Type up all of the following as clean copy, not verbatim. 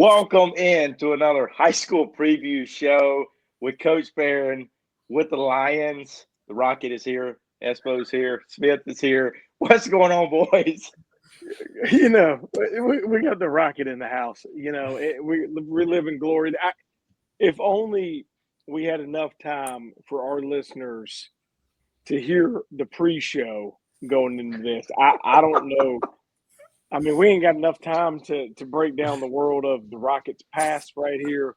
Welcome in to another high school preview show with Coach Barron, with the Lions. The Rocket is here. Espo's here. Smith is here. What's going on, boys? You know, we got the Rocket in the house. You know, we live in glory. If only we had enough time for our listeners to hear the pre-show going into this. I don't know. I mean, we ain't got enough time to break down the world of the Rockets' past right here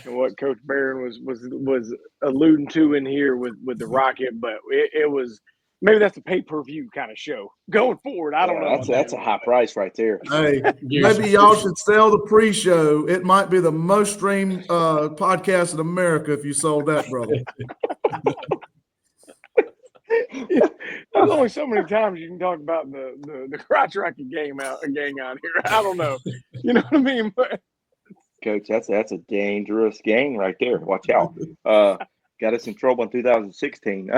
and what Coach Barron was alluding to in here with the Rocket. But it was maybe that's a pay-per-view kind of show going forward. I don't know. That's a high price right there. Hey, maybe y'all should sell the pre-show. It might be the most streamed podcast in America if you sold that, brother. There's only so many times you can talk about the crotch rocket gang out here. I don't know. You know what I mean? But Coach, that's a dangerous gang right there. Watch out. Got us in trouble in 2016.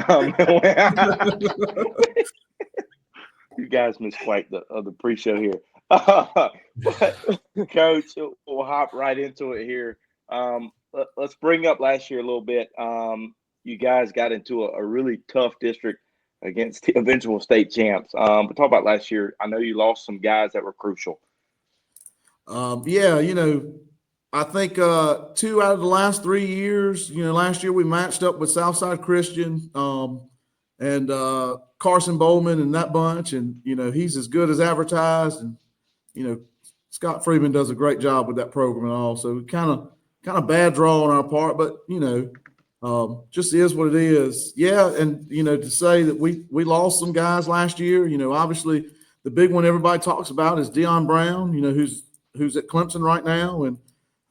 You guys missed quite the pre-show here. But, Coach, we'll hop right into it here. Let's bring up last year a little bit. You guys got into a really tough district against the eventual state champs. But talk about last year. I know you lost some guys that were crucial. Yeah, you know, I think 2 out of the last 3 years, you know, last year we matched up with Southside Christian and Carson Bowman and that bunch. And, you know, he's as good as advertised. And, you know, Scott Freeman does a great job with that program and all. So kind of bad draw on our part, but, you know, just is what it is. Yeah, and, you know, to say that we lost some guys last year, you know, obviously the big one everybody talks about is Deion Brown, you know, who's at Clemson right now and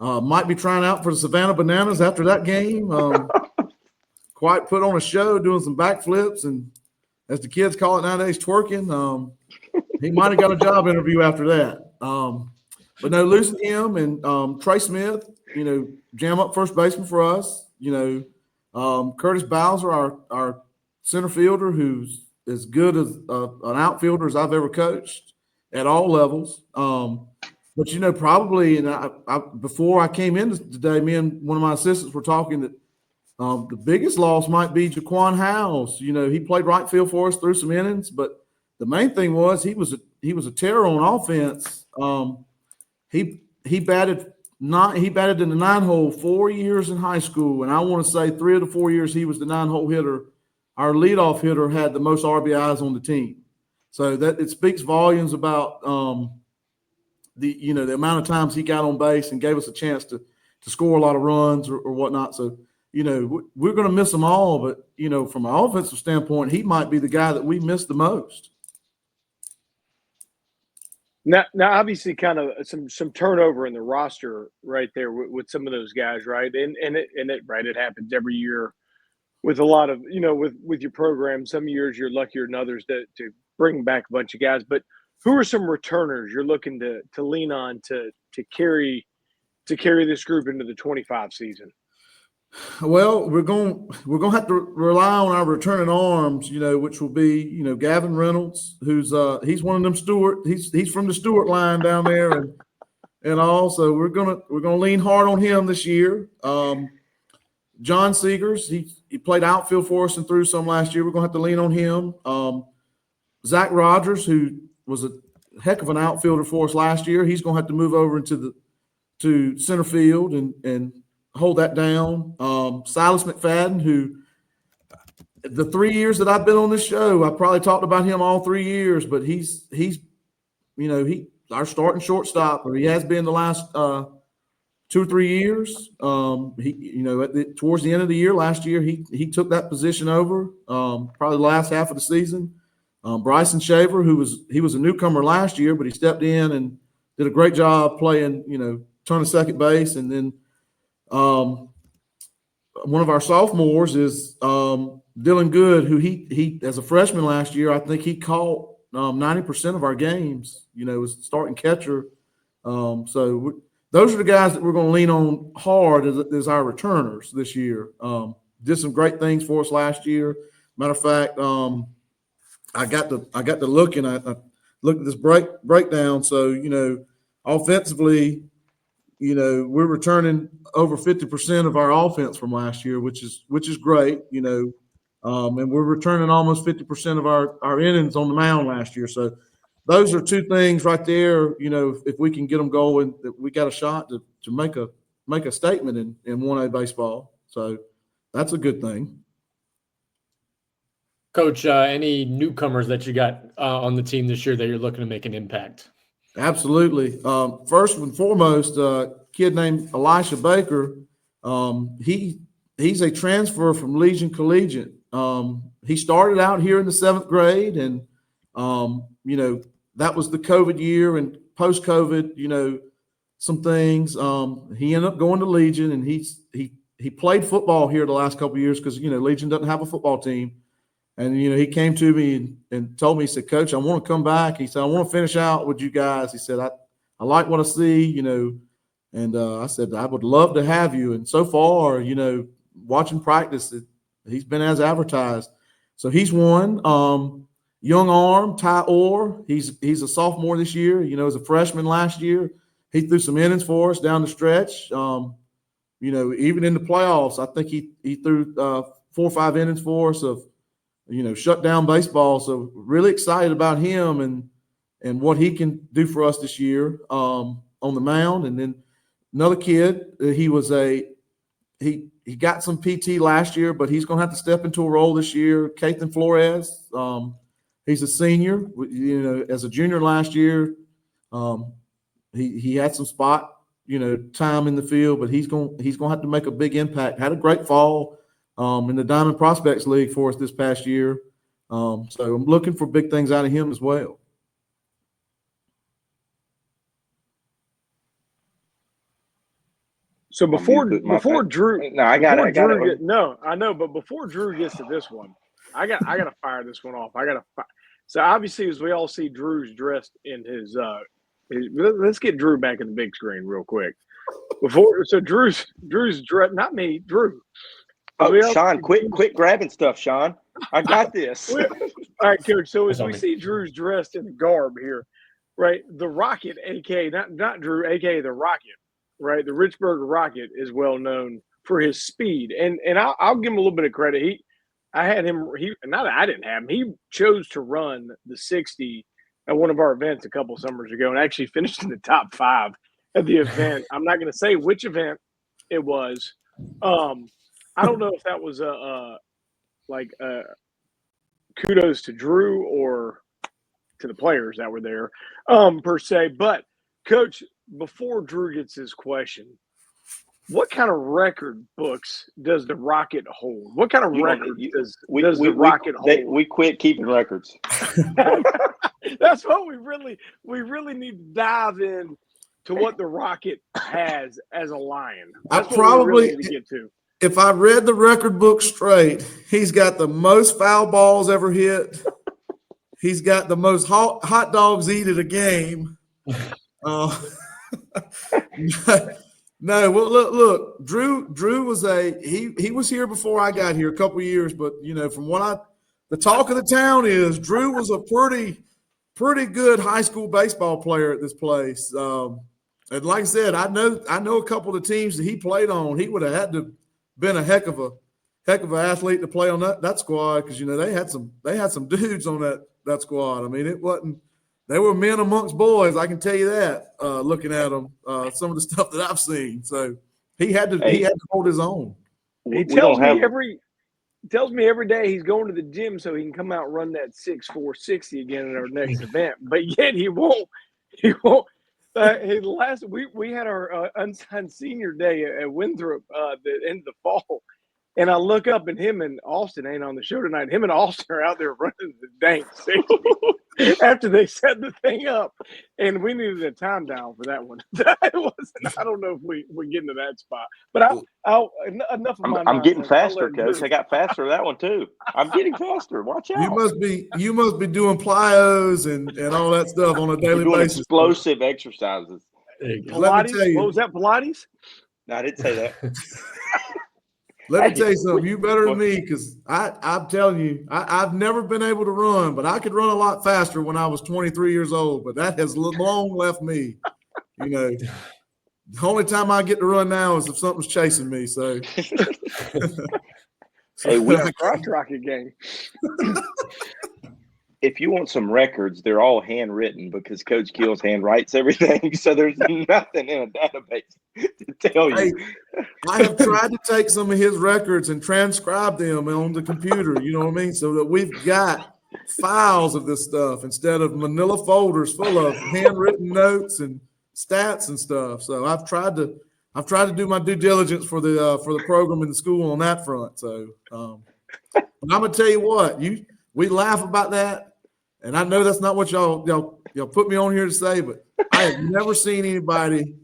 might be trying out for the Savannah Bananas after that game. Quite put on a show doing some backflips and, as the kids call it nowadays, twerking. He might have got a job interview after that. But no, losing him and Trey Smith, you know, jam up first baseman for us, you know. Curtis Bowser, our center fielder, who's as good as an outfielder as I've ever coached at all levels. But, you know, probably, and I before I came in today, me and one of my assistants were talking that the biggest loss might be Jaquan Howes. You know, he played right field for us through some innings, but the main thing was he was a terror on offense. He batted in the 9-hole 4 years in high school, and I want to say 3 of the 4 years he was the 9-hole hitter. Our leadoff hitter had the most RBIs on the team, so that it speaks volumes about the amount of times he got on base and gave us a chance to score a lot of runs or whatnot. So, you know, we're going to miss them all, but, you know, from an offensive standpoint, he might be the guy that we miss the most. now obviously kind of some turnover in the roster right there with some of those guys, right? And it happens every year with a lot of, you know, with your program. Some years you're luckier than others to bring back a bunch of guys. But who are some returners you're looking to lean on to carry this group into the 25 season? Well, we're going to have to rely on our returning arms, you know, which will be, you know, Gavin Reynolds, who's he's one of them Stewart. He's from the Stewart line down there, and also we're gonna lean hard on him this year. John Seegers, he played outfield for us and threw some last year. We're gonna have to lean on him. Zach Rogers, who was a heck of an outfielder for us last year, he's gonna have to move over to center field and hold that down. Silas McFadden, who the 3 years that I've been on this show, I probably talked about him all 3 years, but he's you know, our starting shortstop, or he has been the last 2 or 3 years. He, you know, towards the end of the year last year, he took that position over, probably the last half of the season. Bryson Shaver, who was a newcomer last year, but he stepped in and did a great job playing, you know, turn to second base. And then one of our sophomores is Dylan Good, who he as a freshman last year, I think he caught 90% of our games, you know, was starting catcher. So those are the guys that we're going to lean on hard as our returners this year. Did some great things for us last year. Matter of fact, I got to look and I looked at this breakdown. So, you know, offensively, we're returning over 50% of our offense from last year, which is great, and we're returning almost 50% of our innings on the mound last year. So those are two things right there. If we can get them going, that we got a shot to make a statement in 1A baseball. So that's a good thing. Coach, any newcomers that you got on the team this year that you're looking to make an impact? Absolutely. First and foremost, a kid named Elisha Baker. He's a transfer from Legion Collegiate. He started out here in the 7th grade, and that was the COVID year, and post-COVID, some things. He ended up going to Legion, and he played football here the last couple of years because Legion doesn't have a football team. And, he came to me and told me, he said, Coach, I want to come back. He said, I want to finish out with you guys. He said, I like what I see, and I said, I would love to have you. And so far, watching practice, he's been as advertised. So he's one. Young arm, Ty Orr. He's a sophomore this year. As a freshman last year, he threw some innings for us down the stretch. Even in the playoffs, I think he threw 4 or 5 innings for us of shut down baseball. So really excited about him and what he can do for us this year on the mound. And then another kid, he got some PT last year, but he's going to have to step into a role this year. Kathan Flores, he's a senior. As a junior last year, he had some spot, time in the field, but he's going to have to make a big impact. Had a great fall in the Diamond Prospects League for us this past year. So I'm looking for big things out of him as well. So before Drew, no, I got it. No, I know, but before Drew gets to this one, I got to fire this one off. So obviously, as we all see, Drew's dressed in his. Let's get Drew back in the big screen real quick. Drew's dressed, not me, Drew. Oh, Sean, quit grabbing stuff, Sean. I got this. All right, Coach. So as we see Drew's dressed in the garb here, right? The Rocket, aka not Drew, aka the Rocket, right? The Richburg Rocket is well known for his speed, and I'll give him a little bit of credit. He chose to run the 60 at one of our events a couple summers ago, and actually finished in the top 5 at the event. I'm not going to say which event it was. I don't know if that was kudos to Drew or to the players that were there per se. But Coach, before Drew gets his question, what kind of record books does the Rocket hold? What kind of record does the Rocket hold? We quit keeping records. That's what we really need to dive in to what the Rocket has as a Lion. That's what we really need to get to. If I read the record book straight, he's got the most foul balls ever hit. He's got the most hot dogs eat at a game. No, well, look, Drew was he was here before I got here a couple of years, but from the talk of the town is Drew was a pretty good high school baseball player at this place. And like I said, I know a couple of the teams that he played on. He would have had to been a heck of an athlete to play on that squad, because they had some dudes on that squad. I mean, it wasn't. They were men amongst boys, I can tell you that. Looking at them, some of the stuff that I've seen, so he had to hold his own. He tells me every day he's going to the gym so he can come out and run that 6'4" 60 again at our next event, but yet he won't. We had our unsigned senior day at Winthrop the end of the fall, and I look up and him and Austin ain't on the show tonight. Him and Austin are out there running the dang 60 after they set the thing up, and we needed a time down for that one. I don't know if we get into that spot, but enough of my. I'm getting faster, Coach. I got faster with that one too. I'm getting faster. Watch out. You must be doing plyos and all that stuff on a daily basis. Explosive exercises. Pilates? What was that? Pilates? No, I didn't say that. Let me tell you something. You better than me, because I'm telling you, I've never been able to run, but I could run a lot faster when I was 23 years old. But that has long left me, The only time I get to run now is if something's chasing me. So, Hey, we Crotch rocket game. if you want some records, they're all handwritten because Coach Keels handwrites everything. So there's nothing in a database to tell you. Hey, I have tried to take some of his records and transcribe them on the computer, you know what I mean? So that we've got files of this stuff instead of manila folders full of handwritten notes and stats and stuff. So I've tried to do my due diligence for the program in the school on that front. So but I'm gonna tell you what, we laugh about that. And I know that's not what y'all put me on here to say, but I have never seen anybody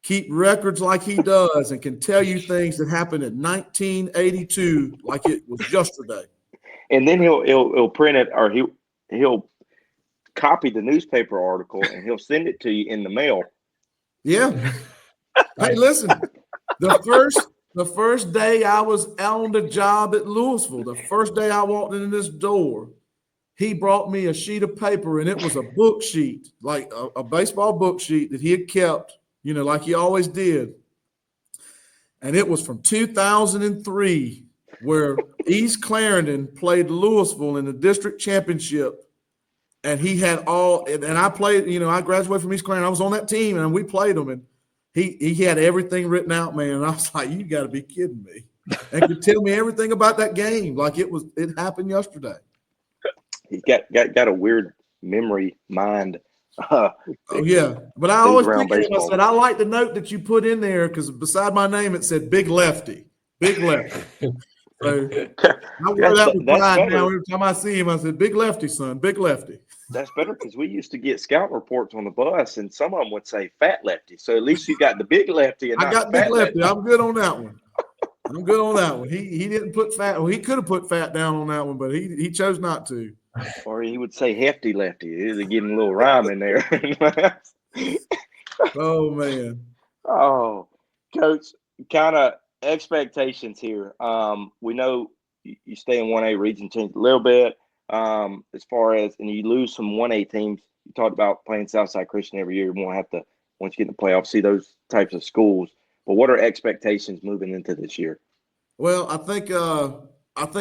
keep records like he does and can tell you things that happened in 1982 like it was yesterday. And then he'll print it, or he'll copy the newspaper article and he'll send it to you in the mail. Yeah. Hey, listen, the first day I was on the job at Lewisville, the first day I walked in this door, he brought me a sheet of paper, and it was a book sheet, like a baseball book sheet that he had kept, like he always did. And it was from 2003, where East Clarendon played Lewisville in the district championship. And he had and I played, I graduated from East Clarendon. I was on that team, and we played them. And he had everything written out, man. And I was like, you got to be kidding me. And could tell me everything about that game like it happened yesterday. He's got a weird memory mind. Oh, yeah. But I always think I said, I like the note that you put in there because beside my name, it said Big Lefty. Big Lefty. So I wear that with pride now. Every time I see him, I said, Big Lefty, son. Big Lefty. That's better because we used to get scout reports on the bus, and some of them would say Fat Lefty. So at least you got the Big Lefty. And I got Big Lefty. I'm good on that one. He didn't put fat. Well, he could have put fat down on that one, but he chose not to. Or he would say Hefty Lefty. Is getting a little rhyme in there? Oh, man. Oh, Coach, kind of expectations here. We know you stay in 1A region, change a little bit as far as, and you lose some 1A teams. You talked about playing Southside Christian every year. You won't have to, once you get in the playoffs, see those types of schools. But what are expectations moving into this year? Well, I think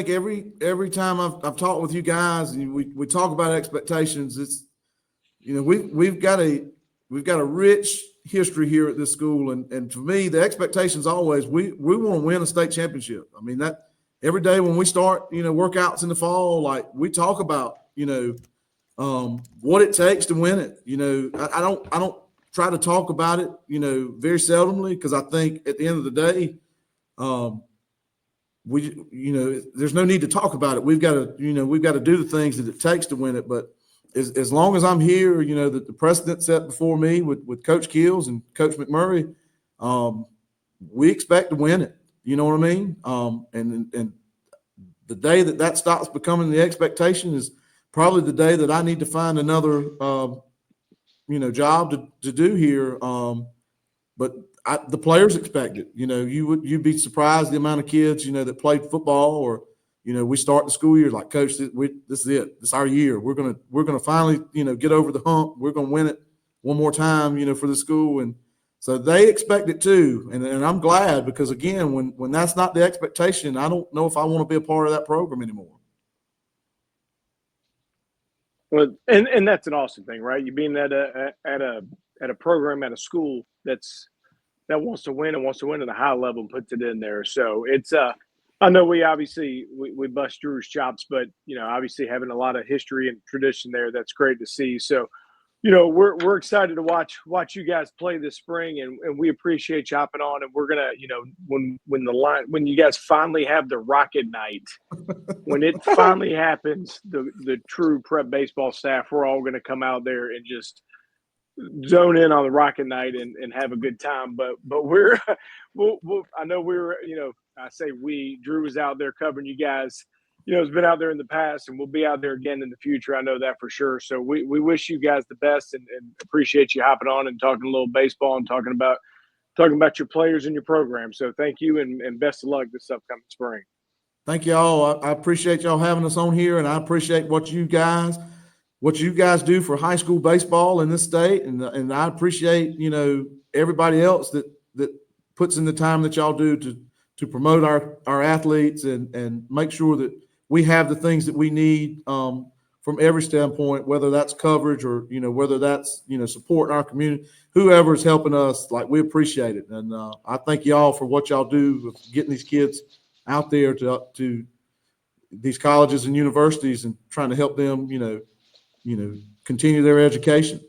every time I've talked with you guys and we talk about expectations, it's we've got a rich history here at this school, and for me the expectations always we want to win a state championship. I mean, that every day when we start workouts in the fall, like we talk about what it takes to win it. I don't try to talk about it very seldomly because I think at the end of the day there's no need to talk about it. We've got to do the things that it takes to win it. But as long as I'm here, that the precedent set before me with Coach Keels and Coach McMurray, we expect to win it. You know what I mean? And the day that stops becoming the expectation is probably the day that I need to find another, job to do here. But the players expect it. You'd be surprised the amount of kids, that played football or, we start the school year like, Coach, this is it. This is our year. We're gonna finally, get over the hump. We're gonna win it one more time, for the school. And so they expect it too. And I'm glad because again, when that's not the expectation, I don't know if I want to be a part of that program anymore. Well, and that's an awesome thing, right? You being at a program at a school that wants to win and wants to win at a high level and puts it in there. So it's I know we obviously we bust Drew's chops, but obviously having a lot of history and tradition there, that's great to see. So we're excited to watch you guys play this spring, and we appreciate you hopping on. And we're gonna when you guys finally have the Rocket Night, when it finally happens, the true prep baseball staff, we're all gonna come out there and just zone in on the Rocket Night and have a good time. But we'll I know I say Drew was out there covering you guys. Has been out there in the past, and we'll be out there again in the future. I know that for sure. So we wish you guys the best and appreciate you hopping on and talking a little baseball and talking about your players and your program. So thank you and best of luck this upcoming spring. Thank you all. I appreciate y'all having us on here, and I appreciate what you guys what you guys do for high school baseball in this state, and I appreciate, you know, everybody else that puts in the time that y'all do to promote our athletes and make sure that we have the things that we need from every standpoint, whether that's coverage or, you know, whether that's, you know, supporting our community, whoever is helping us, like, we appreciate it. And I thank y'all for what y'all do with getting these kids out there to these colleges and universities and trying to help them, you know, continue their education.